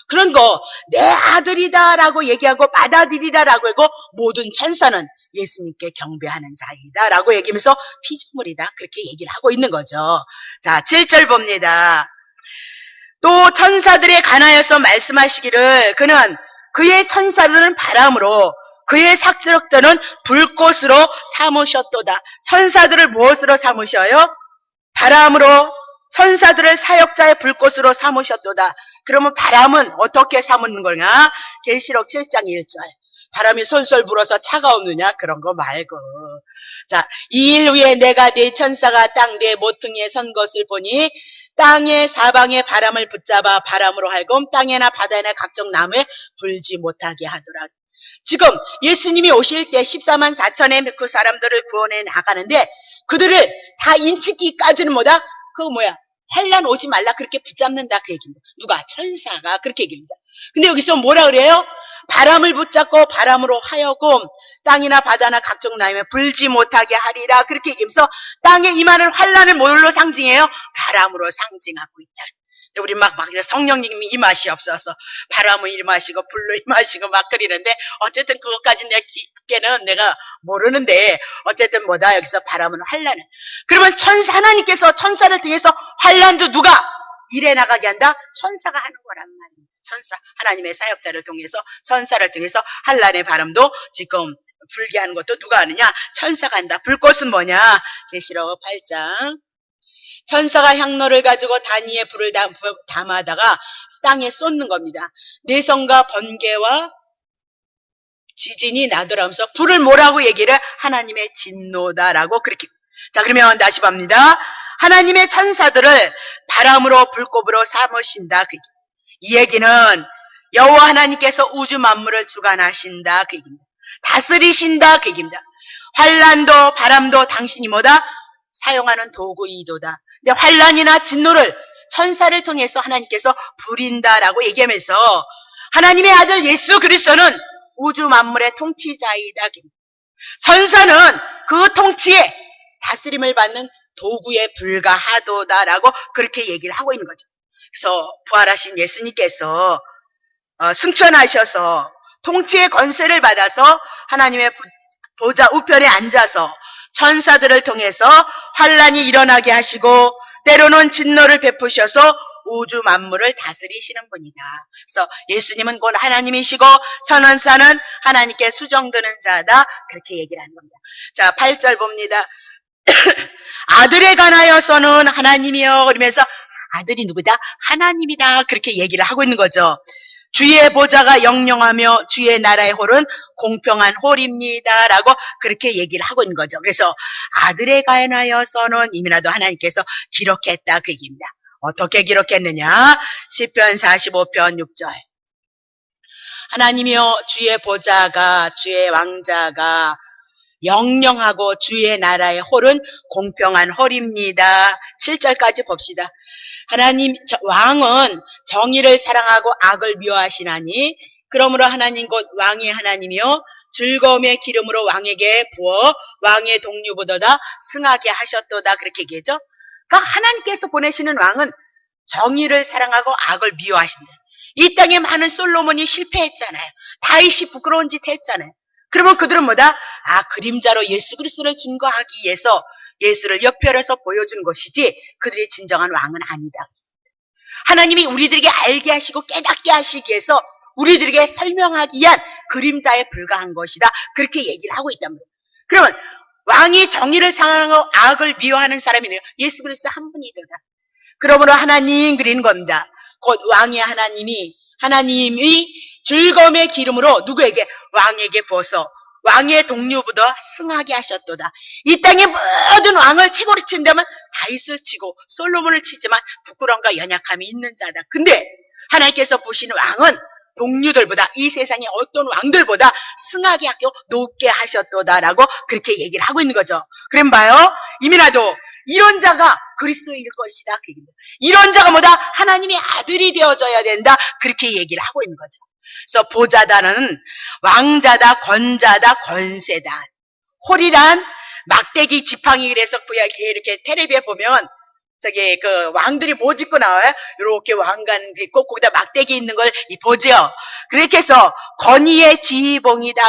그런 거 내 아들이다라고 얘기하고 맏아들이다라고 하고 모든 천사는 예수님께 경배하는 자이다라고 얘기하면서 피조물이다 그렇게 얘기를 하고 있는 거죠. 자, 7절 봅니다. 또 천사들에 관하여서 말씀하시기를 그는 그의 천사들은 바람으로 그의 삭스럭들은 불꽃으로 삼으셨도다. 천사들을 무엇으로 삼으셔요? 바람으로 천사들을 사역자의 불꽃으로 삼으셨도다. 그러면 바람은 어떻게 삼는 거냐? 계시록 7장 1절. 바람이 솔솔 불어서 차가웠느냐? 그런 거 말고. 자, 이 일 후에 내가 네 천사가 땅 네 모퉁이에 선 것을 보니 땅의 사방에 바람을 붙잡아 바람으로 하여금 땅에나 바다에나 각종 나무에 불지 못하게 하더라. 지금 예수님이 오실 때 14만 4천의 그 사람들을 구원해 나가는데 그들을 다 인치기까지는 뭐다? 그거 뭐야? 환란 오지 말라 그렇게 붙잡는다 그 얘기입니다. 누가? 천사가 그렇게 얘기합니다. 근데 여기서 뭐라 그래요? 바람을 붙잡고 바람으로 하여금 땅이나 바다나 각종 나무에 불지 못하게 하리라 그렇게 얘기하면서 땅에 임하는 환란을 뭘로 상징해요? 바람으로 상징하고 있다. 우리 막 성령님이 임하시옵소서 바람을 임하시고 불로 임하시고 막 그러는데 어쨌든 그것까지 내가 깊게는 내가 모르는데 어쨌든 뭐다 여기서 바람은 환란을 그러면 하나님께서 천사를 통해서 환란도 누가 일해 나가게 한다? 천사가 하는 거란 말입니다. 천사 하나님의 사역자를 통해서 천사를 통해서 환란의 바람도 지금 불게 하는 것도 누가 하느냐? 천사가 한다. 불꽃은 뭐냐? 계시록 8장 천사가 향로를 가지고 단위에 불을 담아다가 땅에 쏟는 겁니다. 내성과 번개와 지진이 나더라면서 불을 뭐라고 얘기를? 하나님의 진노다라고 그렇게. 자, 그러면 다시 봅니다. 하나님의 천사들을 바람으로 불꽃으로 삼으신다. 이 얘기는 여호와 하나님께서 우주 만물을 주관하신다. 그 얘기입니다. 다스리신다. 그 얘기입니다. 환란도 바람도 당신이 뭐다? 사용하는 도구이도다. 근데 환란이나 진노를 천사를 통해서 하나님께서 부린다라고 얘기하면서 하나님의 아들 예수 그리스도는 우주 만물의 통치자이다. 천사는 그 통치에 다스림을 받는 도구에 불과하도다라고 그렇게 얘기를 하고 있는 거죠. 그래서 부활하신 예수님께서 승천하셔서 통치의 권세를 받아서 하나님의 보좌 우편에 앉아서 천사들을 통해서 환란이 일어나게 하시고 때로는 진노를 베푸셔서 우주 만물을 다스리시는 분이다. 그래서 예수님은 곧 하나님이시고 천사는 하나님께 수정되는 자다. 그렇게 얘기를 하는 겁니다. 자, 8절 봅니다. 아들에 관하여서는 하나님이여 그러면서 아들이 누구다? 하나님이다. 그렇게 얘기를 하고 있는 거죠. 주의 보좌가 영영하며 주의 나라의 홀은 공평한 홀입니다. 라고 그렇게 얘기를 하고 있는 거죠. 그래서 아들에 관하여서는 이미라도 하나님께서 기록했다. 그 얘기입니다. 어떻게 기록했느냐? 시편 45편 6절. 하나님이여 주의 보좌가 주의 왕자가 영영하고 주의 나라의 홀은 공평한 홀입니다. 7절까지 봅시다. 하나님 왕은 정의를 사랑하고 악을 미워하시나니 그러므로 하나님 곧 왕의 하나님이요 즐거움의 기름으로 왕에게 부어 왕의 동류보다 승하게 하셨도다. 그렇게 얘기하죠. 그러니까 하나님께서 보내시는 왕은 정의를 사랑하고 악을 미워하신다. 이 땅에 많은 솔로몬이 실패했잖아요. 다윗이 부끄러운 짓 했잖아요. 그러면 그들은 뭐다? 그림자로 예수 그리스도를 증거하기 위해서 예수를 옆에서 보여주는 것이지 그들이 진정한 왕은 아니다. 하나님이 우리들에게 알게 하시고 깨닫게 하시기 위해서 우리들에게 설명하기 위한 그림자에 불과한 것이다. 그렇게 얘기를 하고 있단 말이에요. 그러면 왕이 정의를 사랑하고 악을 미워하는 사람이네요. 예수 그리스도 한 분이더라. 그러므로 하나님 그리는 겁니다. 곧 왕의 하나님이 즐거움의 기름으로 누구에게? 왕에게 부어서 왕의 동료보다 승하게 하셨도다. 이 땅의 모든 왕을 최고로 친다면 다윗을 치고 솔로몬을 치지만 부끄러움과 연약함이 있는 자다. 근데 하나님께서 보시는 왕은 동료들보다 이 세상의 어떤 왕들보다 승하게 하고 높게 하셨도다라고 그렇게 얘기를 하고 있는 거죠. 그럼 봐요. 이미라도 이런 자가 그리스도일 것이다. 이런 자가 뭐다? 하나님의 아들이 되어져야 된다. 그렇게 얘기를 하고 있는 거죠. 그래서 보자다는 왕자다, 권자다, 권세다. 홀이란 막대기 지팡이. 그래서 이렇게 텔레비에 보면 저기 그 왕들이 뭐 짚고 나와요? 이렇게 왕관 짚고 거기다 막대기 있는 걸 보죠. 그렇게 해서 권위의 지휘봉이다.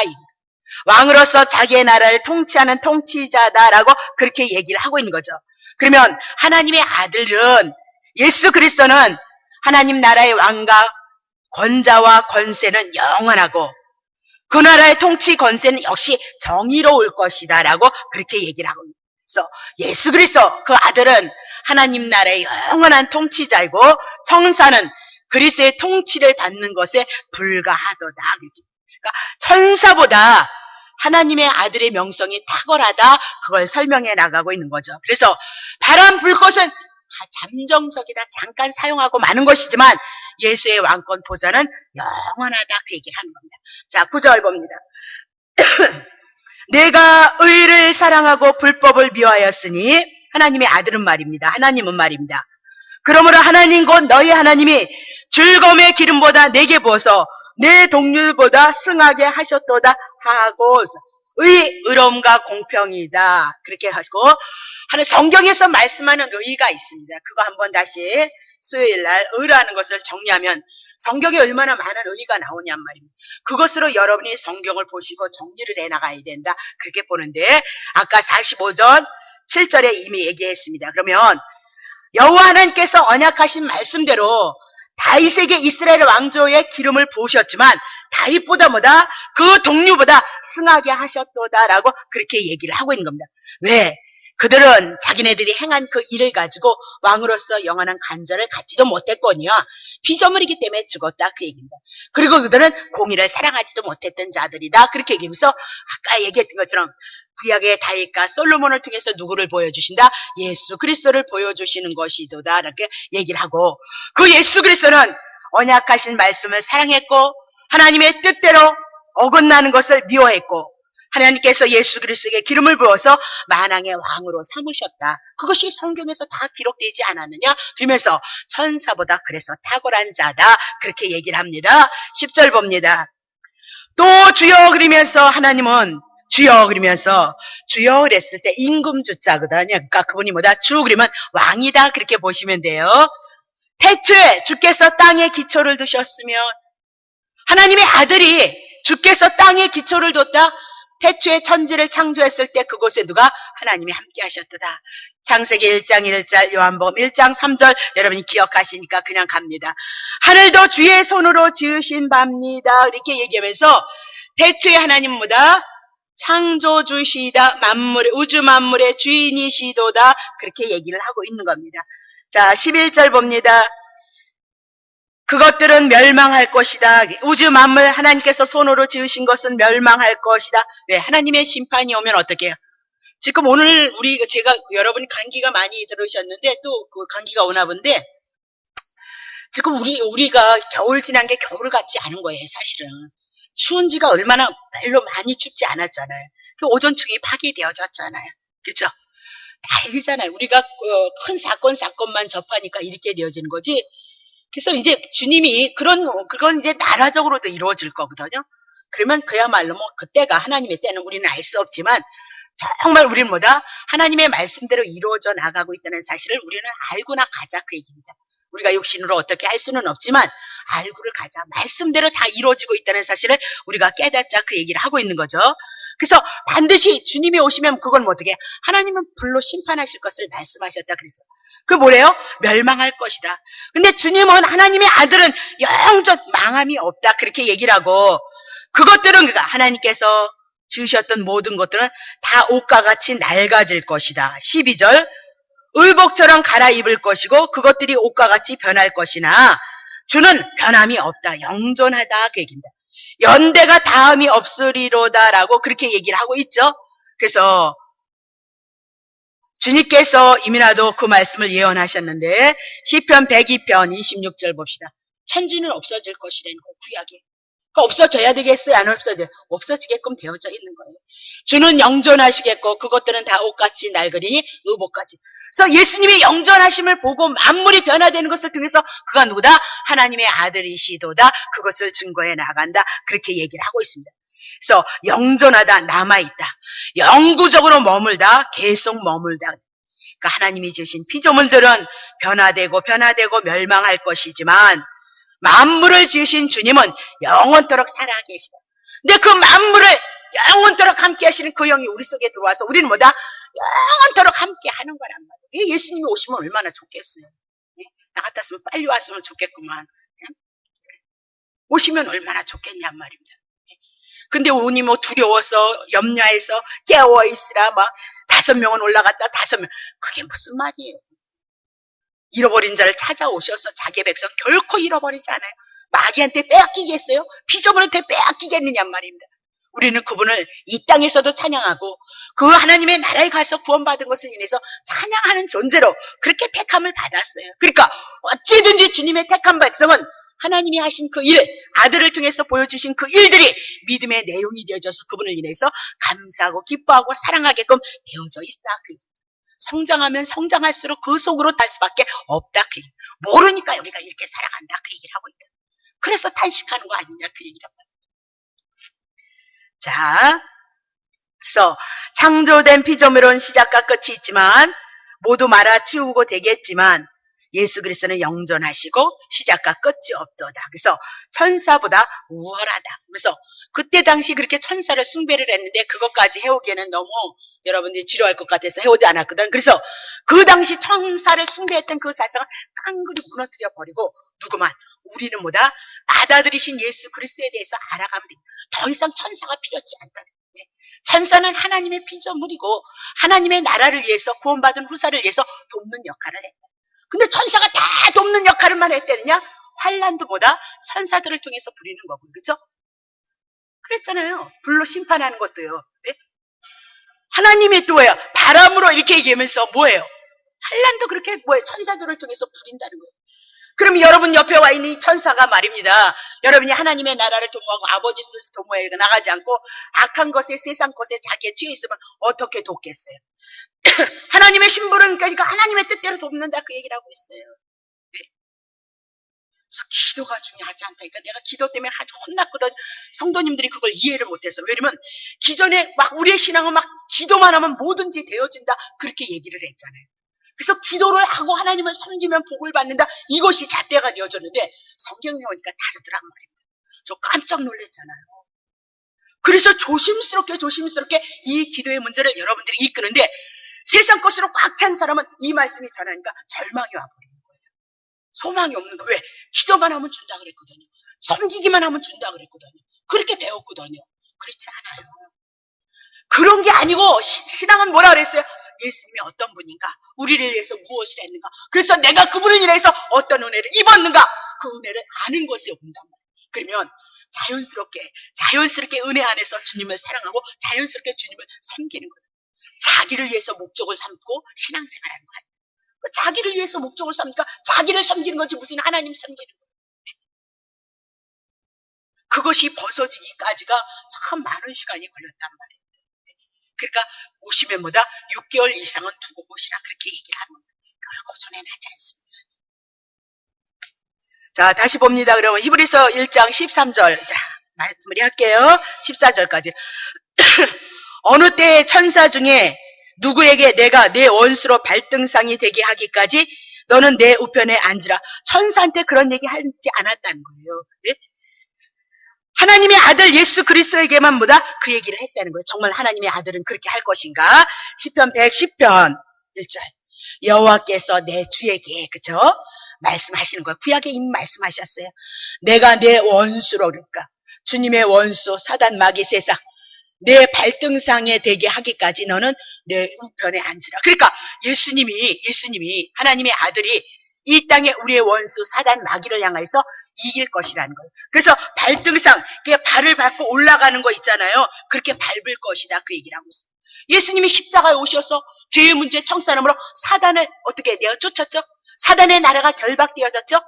왕으로서 자기의 나라를 통치하는 통치자다라고 그렇게 얘기를 하고 있는 거죠. 그러면 하나님의 아들은 예수 그리스도는 하나님 나라의 왕과 권자와 권세는 영원하고 그 나라의 통치 권세는 역시 정의로울 것이다 라고 그렇게 얘기를 하고 있습니다. 그래서 예수 그리스도 그 아들은 하나님 나라의 영원한 통치자이고 천사는 그리스도의 통치를 받는 것에 불과하도다. 그러니까 천사보다 하나님의 아들의 명성이 탁월하다. 그걸 설명해 나가고 있는 거죠. 그래서 바람 불꽃은 잠정적이다. 잠깐 사용하고 마는 것이지만 예수의 왕권 보좌는 영원하다. 그 얘기를 하는 겁니다. 자, 9절 봅니다. 내가 의를 사랑하고 불법을 미워하였으니 하나님의 아들은 말입니다. 하나님은 말입니다. 그러므로 하나님 곧 너희 하나님이 즐거움의 기름보다 내게 부어서 내 동률보다 승하게 하셨도다 하고 의로움과 공평이다. 그렇게 하시고 하는 성경에서 말씀하는 의가 있습니다. 그거 한번 다시 수요일 날 의라는 것을 정리하면 성경에 얼마나 많은 의가 나오냔 말입니다. 그것으로 여러분이 성경을 보시고 정리를 해나가야 된다. 그렇게 보는데 아까 45절 7절에 이미 얘기했습니다. 그러면 여호와 하나님께서 언약하신 말씀대로 다윗에게 이스라엘 왕조의 기름을 부으셨지만 다윗보다 뭐다? 그 동료보다 승하게 하셨도다라고 그렇게 얘기를 하고 있는 겁니다. 왜? 그들은 자기네들이 행한 그 일을 가지고 왕으로서 영원한 간절을 갖지도 못했거니와 피조물이기 때문에 죽었다. 그 얘기입니다. 그리고 그들은 공의를 사랑하지도 못했던 자들이다. 그렇게 얘기하면서 아까 얘기했던 것처럼 구약의 다윗과 솔로몬을 통해서 누구를 보여주신다? 예수 그리스도를 보여주시는 것이도다. 이렇게 얘기를 하고 그 예수 그리스도는 언약하신 말씀을 사랑했고 하나님의 뜻대로 어긋나는 것을 미워했고 하나님께서 예수 그리스도에게 기름을 부어서 만왕의 왕으로 삼으셨다. 그것이 성경에서 다 기록되지 않았느냐? 그러면서 천사보다 그래서 탁월한 자다. 그렇게 얘기를 합니다. 10절 봅니다. 또 주여 그러면서 하나님은 주여 그러면서 주여 그랬을 때 임금주자거든요. 그러니까 그분이 뭐다? 주 그러면 왕이다. 그렇게 보시면 돼요. 태초에 주께서 땅에 기초를 두셨으면 하나님의 아들이 주께서 땅에 기초를 뒀다. 태초에 천지를 창조했을 때 그곳에 누가? 하나님이 함께 하셨다. 창세기 1장 1절 요한복음 1장 3절 여러분이 기억하시니까 그냥 갑니다. 하늘도 주의 손으로 지으신 바입니다. 이렇게 얘기하면서 태초에 하나님은 뭐다? 창조주시다. 만물의 우주 만물의 주인이시도다. 그렇게 얘기를 하고 있는 겁니다. 자, 11절 봅니다. 그것들은 멸망할 것이다. 우주 만물 하나님께서 손으로 지으신 것은 멸망할 것이다. 왜? 하나님의 심판이 오면 어떻게 해요? 지금 오늘 제가 여러분 감기가 많이 들으셨는데 또 그 감기가 오나 본데 지금 우리가 겨울 지난 게 겨울 같지 않은 거예요. 사실은 추운 지가 얼마나 별로 많이 춥지 않았잖아요. 그 오존층이 파괴되어졌잖아요. 그렇죠? 난리잖아요. 우리가 큰 사건만 접하니까 이렇게 되어지는 거지. 그래서 이제 주님이 그건 이제 나라적으로도 이루어질 거거든요. 그러면 그야말로 뭐 그때가 하나님의 때는 우리는 알 수 없지만 정말 우리는 뭐다? 하나님의 말씀대로 이루어져 나가고 있다는 사실을 우리는 알고나 가자 그 얘기입니다. 우리가 육신으로 어떻게 할 수는 없지만 알고를 가자. 말씀대로 다 이루어지고 있다는 사실을 우리가 깨닫자 그 얘기를 하고 있는 거죠. 그래서 반드시 주님이 오시면 그건 뭐 어떻게 하나님은 불로 심판하실 것을 말씀하셨다 그랬어. 그 뭐래요? 멸망할 것이다. 근데 주님은 하나님의 아들은 영적 망함이 없다 그렇게 얘기를 하고 그것들은 그러니까 하나님께서 지으셨던 모든 것들은 다 옷과 같이 낡아질 것이다. 12절 의복처럼 갈아입을 것이고 그것들이 옷과 같이 변할 것이나 주는 변함이 없다. 영존하다 그 얘기입니다. 연대가 다음이 없으리로다라고 그렇게 얘기를 하고 있죠. 그래서 주님께서 이미라도 그 말씀을 예언하셨는데 시편 102편 26절 봅시다. 천지는 없어질 것이라는 거 구약에. 그러니까 없어져야 되겠어요? 안 없어져요? 없어지게끔 되어져 있는 거예요. 주는 영존하시겠고 그것들은 다 옷같이 낡으리니 의복까지. 그래서 예수님이 영존하심을 보고 만물이 변화되는 것을 통해서 그가 누구다? 하나님의 아들이시도다. 그것을 증거해 나간다. 그렇게 얘기를 하고 있습니다. 그래서 영존하다, 남아있다. 영구적으로 머물다, 계속 머물다. 그러니까 하나님이 주신 피조물들은 변화되고 멸망할 것이지만 만물을 지으신 주님은 영원토록 살아계시다. 근데 그 만물을 영원토록 함께 하시는 그 영이 우리 속에 들어와서 우리는 뭐다? 영원토록 함께 하는 거란 말이에요. 예수님이 오시면 얼마나 좋겠어요. 나 같았으면 빨리 왔으면 좋겠구만. 오시면 얼마나 좋겠냔 말입니다. 근데 오니 뭐 두려워서 염려해서 깨어있으라 막 5명은 올라갔다 5명. 그게 무슨 말이에요. 잃어버린 자를 찾아오셔서 자기의 백성 결코 잃어버리지 않아요. 마귀한테 빼앗기겠어요? 피조물한테 빼앗기겠느냔 말입니다. 우리는 그분을 이 땅에서도 찬양하고 그 하나님의 나라에 가서 구원받은 것을 인해서 찬양하는 존재로 그렇게 택함을 받았어요. 그러니까 어찌든지 주님의 택한 백성은 하나님이 하신 그 일, 아들을 통해서 보여주신 그 일들이 믿음의 내용이 되어져서 그분을 인해서 감사하고 기뻐하고 사랑하게끔 되어져 있다. 성장하면 성장할수록 그 속으로 달 수밖에 없다. 그 얘기. 모르니까 우리가 이렇게 살아간다. 그 얘기를 하고 있다. 그래서 탄식하는 거 아니냐. 그 얘기란 말이야. 자, 그래서 창조된 피조물은 시작과 끝이 있지만 모두 말아 치우고 되겠지만 예수 그리스도는 영존하시고 시작과 끝이 없도다. 그래서 천사보다 우월하다. 그래서 그때 당시 그렇게 천사를 숭배를 했는데 그것까지 해오기에는 너무 여러분들이 지루할 것 같아서 해오지 않았거든. 그래서 그 당시 천사를 숭배했던 그 사상을 깡그리 무너뜨려 버리고 누구만 우리는 뭐다? 받아들이신 예수 그리스도에 대해서 알아가면 돼. 더 이상 천사가 필요치 않다. 천사는 하나님의 피조물이고 하나님의 나라를 위해서 구원받은 후사를 위해서 돕는 역할을 했다. 근데 천사가 다 돕는 역할을만 했다느냐? 환란도 뭐다? 천사들을 통해서 부리는 거고, 그렇죠? 그랬잖아요. 불로 심판하는 것도요. 네? 하나님이 또 뭐예요? 바람으로 이렇게 얘기하면서 뭐예요? 환란도 그렇게 뭐예요? 천사들을 통해서 부린다는 거예요. 그럼 여러분 옆에 와 있는 이 천사가 말입니다. 여러분이 하나님의 나라를 도모하고 아버지 뜻을 도모해 나가지 않고 악한 것에 세상 것에 자기에 취해 있으면 어떻게 돕겠어요? 하나님의 신분은 그러니까 하나님의 뜻대로 돕는다 그 얘기를 하고 있어요. 네. 그래서 기도가 중요하지 않다니까. 내가 기도 때문에 아주 혼났거든. 성도님들이 그걸 이해를 못해서. 왜냐면 기존에 막 우리의 신앙은 막 기도만 하면 뭐든지 되어진다 그렇게 얘기를 했잖아요. 그래서 기도를 하고 하나님을 섬기면 복을 받는다. 이것이 잣대가 되어졌는데 성경에 오니까 다르더란 말입니다. 저 깜짝 놀랐잖아요. 그래서 조심스럽게 이 기도의 문제를 여러분들이 이끄는데 세상 것으로 꽉 찬 사람은 이 말씀이 전하니까 절망이 와버리는 거예요. 소망이 없는 거예요. 왜? 기도만 하면 준다 그랬거든요. 섬기기만 하면 준다 그랬거든요. 그렇게 배웠거든요. 그렇지 않아요. 그런 게 아니고 신앙은 뭐라 그랬어요? 예수님이 어떤 분인가? 우리를 위해서 무엇을 했는가? 그래서 내가 그분을 인해서 어떤 은혜를 입었는가? 그 은혜를 아는 것이 온단 말이에요. 그러면 자연스럽게 은혜 안에서 주님을 사랑하고 자연스럽게 주님을 섬기는 거예요. 자기를 위해서 목적을 삼고 신앙생활하는 거 아니에요. 자기를 위해서 목적을 삼니까 자기를 섬기는 거지 무슨 하나님 섬기는 거예요. 그것이 벗어지기까지가 참 많은 시간이 걸렸단 말이에요. 그러니까 오시면 뭐다? 6개월 이상은 두고 보시라 그렇게 얘기를 하는 거예요. 결코 손해 나지 않습니다. 자, 다시 봅니다. 그러면 히브리서 1장 13절. 자, 마무리할게요. 14절까지. 어느 때의 천사 중에 누구에게 내가 내 원수로 발등상이 되게 하기까지 너는 내 우편에 앉으라. 천사한테 그런 얘기 하지 않았다는 거예요. 네? 하나님의 아들 예수 그리스도에게만 뭐다? 그 얘기를 했다는 거예요. 정말 하나님의 아들은 그렇게 할 것인가? 시편 110편 1절. 여호와께서 내 주에게, 그죠? 말씀하시는 거예요. 구약에 이미 말씀하셨어요. 내가 내 원수로, 그러니까 주님의 원수 사단 마귀 세상 내 발등상에 되게 하기까지 너는 내 우편에 앉으라. 그러니까 예수님이 하나님의 아들이 이 땅에 우리의 원수 사단 마귀를 향해서 이길 것이라는 거예요. 그래서 발등상, 발을 밟고 올라가는 거 있잖아요. 그렇게 밟을 것이다. 그 얘기를 하고 있어요. 예수님이 십자가에 오셔서 죄의 문제 청산함으로 사단을 어떻게 내가 쫓았죠? 사단의 나라가 결박되어졌죠?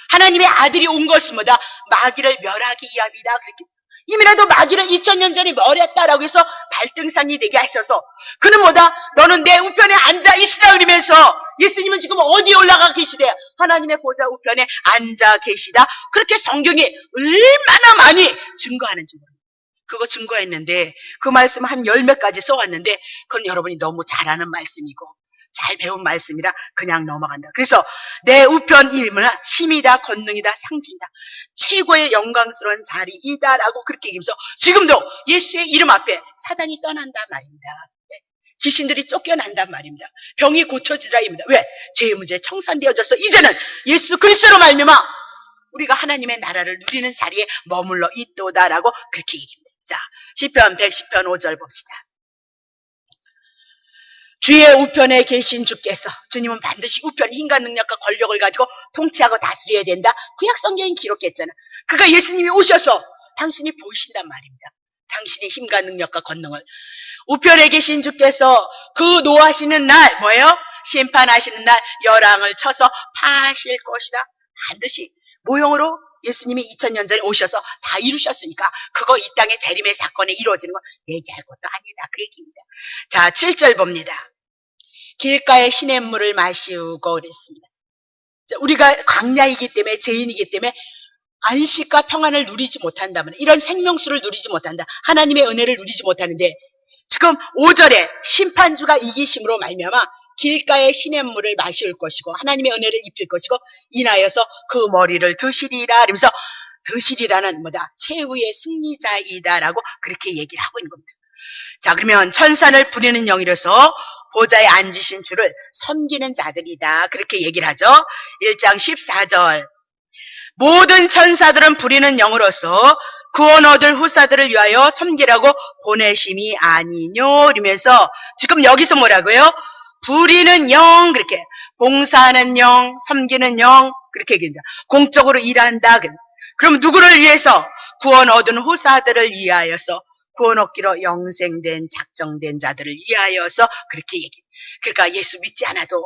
하나님의 아들이 온 것은 뭐다? 마귀를 멸하기 위함이다. 그렇게 이미라도 마귀를 2000년 전에 멸했다라고 해서 발등상이 되게 하셔서 그는 뭐다? 너는 내 우편에 앉아 있으라 그러면서 예수님은 지금 어디에 올라가 계시대? 하나님의 보좌 우편에 앉아 계시다. 그렇게 성경이 얼마나 많이 증거하는지 모릅니다. 그거 증거했는데 그 말씀 한 10몇 가지 써왔는데 그건 여러분이 너무 잘 아는 말씀이고 잘 배운 말씀이라 그냥 넘어간다. 그래서 내 우편 이름은 힘이다, 권능이다, 상징이다. 최고의 영광스러운 자리이다라고 그렇게 얘기하면서 지금도 예수의 이름 앞에 사단이 떠난단 말입니다. 귀신들이 쫓겨난단 말입니다. 병이 고쳐지라입니다. 왜? 죄의 문제 청산되어져서 이제는 예수 그리스도로 말미암아 우리가 하나님의 나라를 누리는 자리에 머물러 있도다라고 그렇게 얘기합니다. 자, 시편 110편 5절 봅시다. 주의 우편에 계신 주께서, 주님은 반드시 우편, 힘과 능력과 권력을 가지고 통치하고 다스려야 된다. 구약 성경이 기록했잖아. 그가 예수님이 오셔서 당신이 보이신단 말입니다. 당신의 힘과 능력과 권능을. 우편에 계신 주께서 그 노하시는 날, 뭐예요? 심판하시는 날 열왕을 쳐서 파실 것이다. 반드시 모형으로 예수님이 2000년 전에 오셔서 다 이루셨으니까 그거 이 땅의 재림의 사건에 이루어지는 거 얘기할 것도 아니다. 그 얘기입니다. 자, 7절 봅니다. 길가에 시냇물을 마시고 그랬습니다. 우리가 광야이기 때문에 죄인이기 때문에 안식과 평안을 누리지 못한다면 이런 생명수를 누리지 못한다. 하나님의 은혜를 누리지 못하는데 지금 5절에 심판주가 이기심으로 말미암아 길가에 시냇물을 마실 것이고 하나님의 은혜를 입힐 것이고 인하여서 그 머리를 드시리라. 그러면서 드시리라는 뭐다? 최후의 승리자이다라고 그렇게 얘기를 하고 있는 겁니다. 자, 그러면 천산을 부리는 영이라서 보좌에 앉으신 주를 섬기는 자들이다. 그렇게 얘기를 하죠. 1장 14절. 모든 천사들은 부리는 영으로서 구원 얻을 후사들을 위하여 섬기라고 보내심이 아니뇨. 이러면서 지금 여기서 뭐라고요? 부리는 영, 그렇게 봉사하는 영, 섬기는 영, 그렇게 얘기합니다. 공적으로 일한다. 그럼 누구를 위해서? 구원 얻은 후사들을 위하여서 구원 얻기로 영생된 작정된 자들을 위하여서 그렇게 얘기해요. 그러니까 예수 믿지 않아도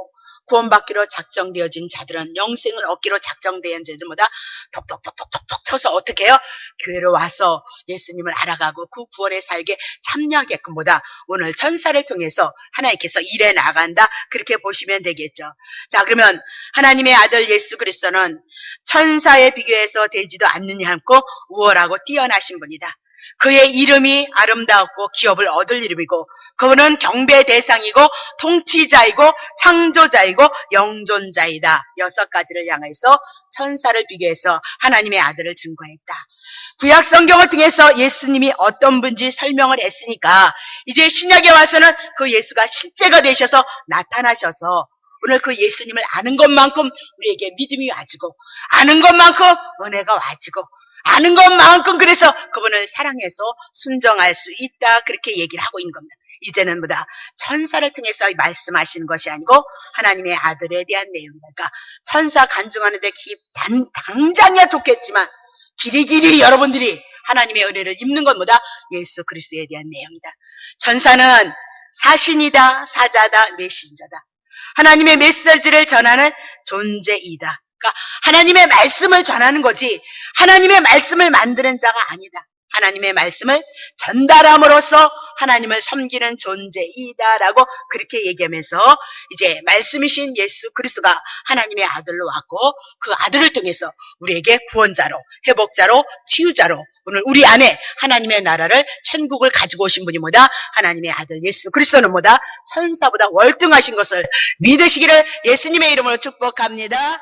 구원받기로 작정되어진 자들은 영생을 얻기로 작정된 자들보다 톡톡톡톡톡 쳐서 어떻게 해요? 교회로 와서 예수님을 알아가고 그 구원의 사역에 참여하게끔 보다 오늘 천사를 통해서 하나님께서 일해 나간다. 그렇게 보시면 되겠죠. 자, 그러면 하나님의 아들 예수 그리스도는 천사에 비교해서 되지도 않느냐 않고 우월하고 뛰어나신 분이다. 그의 이름이 아름다웠고 기업을 얻을 이름이고 그분은 경배 대상이고 통치자이고 창조자이고 영존자이다. 6가지를 향해서 천사를 비교해서 하나님의 아들을 증거했다. 구약 성경을 통해서 예수님이 어떤 분인지 설명을 했으니까 이제 신약에 와서는 그 예수가 실제가 되셔서 나타나셔서 오늘 그 예수님을 아는 것만큼 우리에게 믿음이 와지고 아는 것만큼 은혜가 와지고 아는 것만큼 그래서 그분을 사랑해서 순종할 수 있다. 그렇게 얘기를 하고 있는 겁니다. 이제는 뭐다? 천사를 통해서 말씀하시는 것이 아니고 하나님의 아들에 대한 내용이다. 그러니까 천사 간증하는데 당장이야 좋겠지만 길이길이 여러분들이 하나님의 은혜를 입는 건 뭐다? 예수 그리스도에 대한 내용이다. 천사는 사신이다, 사자다, 메신저다. 하나님의 메시지를 전하는 존재이다. 그러니까 하나님의 말씀을 전하는 거지 하나님의 말씀을 만드는 자가 아니다. 하나님의 말씀을 전달함으로써 하나님을 섬기는 존재이다라고 그렇게 얘기하면서 이제 말씀이신 예수 그리스도가 하나님의 아들로 왔고 그 아들을 통해서 우리에게 구원자로 회복자로 치유자로 오늘 우리 안에 하나님의 나라를 천국을 가지고 오신 분이 뭐다? 하나님의 아들 예수 그리스도는 뭐다? 천사보다 월등하신 것을 믿으시기를 예수님의 이름으로 축복합니다.